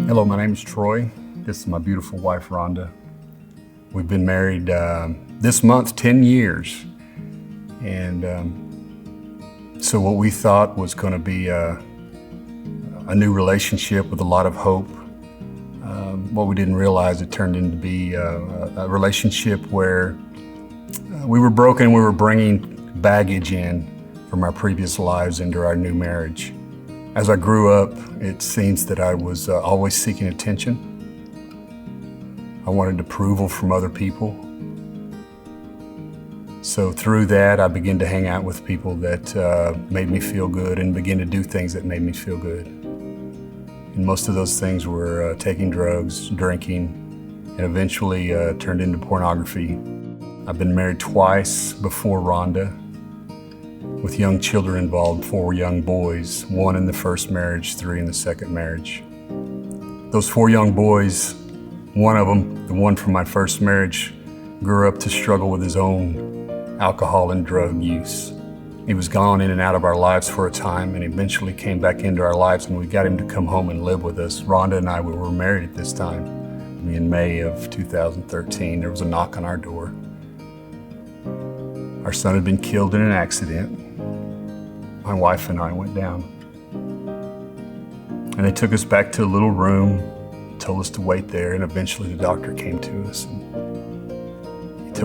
Hello, my name is Troy. This is my beautiful wife, Rhonda. We've been married this month 10 years. And so what we thought was going to be a new relationship with a lot of hope, what we didn't realize, it turned into be a relationship where we were broken. We were bringing baggage in from our previous lives into our new marriage. As I grew up, it seems that I was always seeking attention. I wanted approval from other people. So through that, I began to hang out with people that made me feel good and begin to do things that made me feel good. And most of those things were taking drugs, drinking, and eventually turned into pornography. I've been married twice before Rhonda, with young children involved, 4 young boys, 1 in the first marriage, 3 in the second marriage. Those 4 young boys, one of them, the one from my first marriage, grew up to struggle with his own alcohol and drug use. He was gone in and out of our lives for a time and eventually came back into our lives, and we got him to come home and live with us. Rhonda and I, we were married at this time. In May of 2013, there was a knock on our door. Our son had been killed in an accident. My wife and I went down. And they took us back to a little room, told us to wait there, and eventually the doctor came to us. And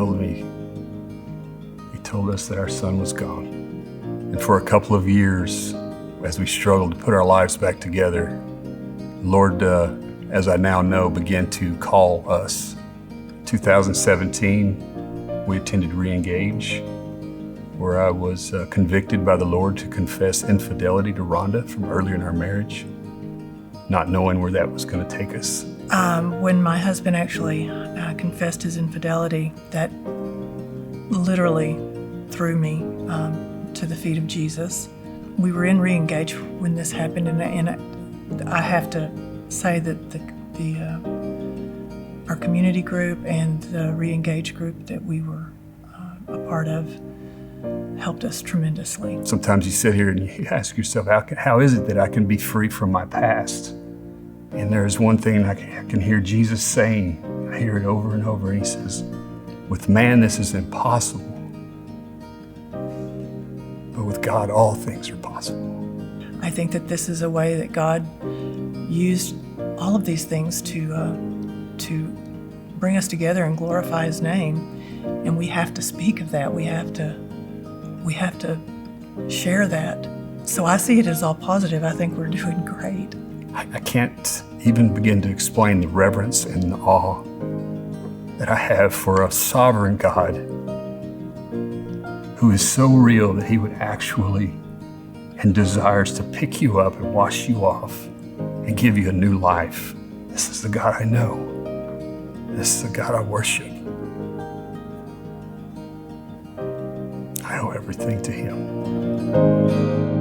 he told us that our son was gone. And for a couple of years, as we struggled to put our lives back together, the Lord, as I now know, began to call us. 2017, we attended Re-Engage, where I was convicted by the Lord to confess infidelity to Rhonda from earlier in our marriage, not knowing where that was going to take us. When my husband actually confessed his infidelity, that literally threw me to the feet of Jesus. We were in Re-Engage when this happened, and I have to say that our community group and the Re-Engage group that we were a part of helped us tremendously. Sometimes you sit here and you ask yourself, how is it that I can be free from my past? And there's one thing I can hear Jesus saying, I hear it over and over, and he says, with man this is impossible, but with God all things are possible. I think that this is a way that God used all of these things to bring us together and glorify his name, and we have to speak of that. We have to share that. So I see it as all positive. I think we're doing great. I can't even begin to explain the reverence and the awe that I have for a sovereign God who is so real that he would actually and desires to pick you up and wash you off and give you a new life. This is the God I know. This is the God I worship. I owe everything to him.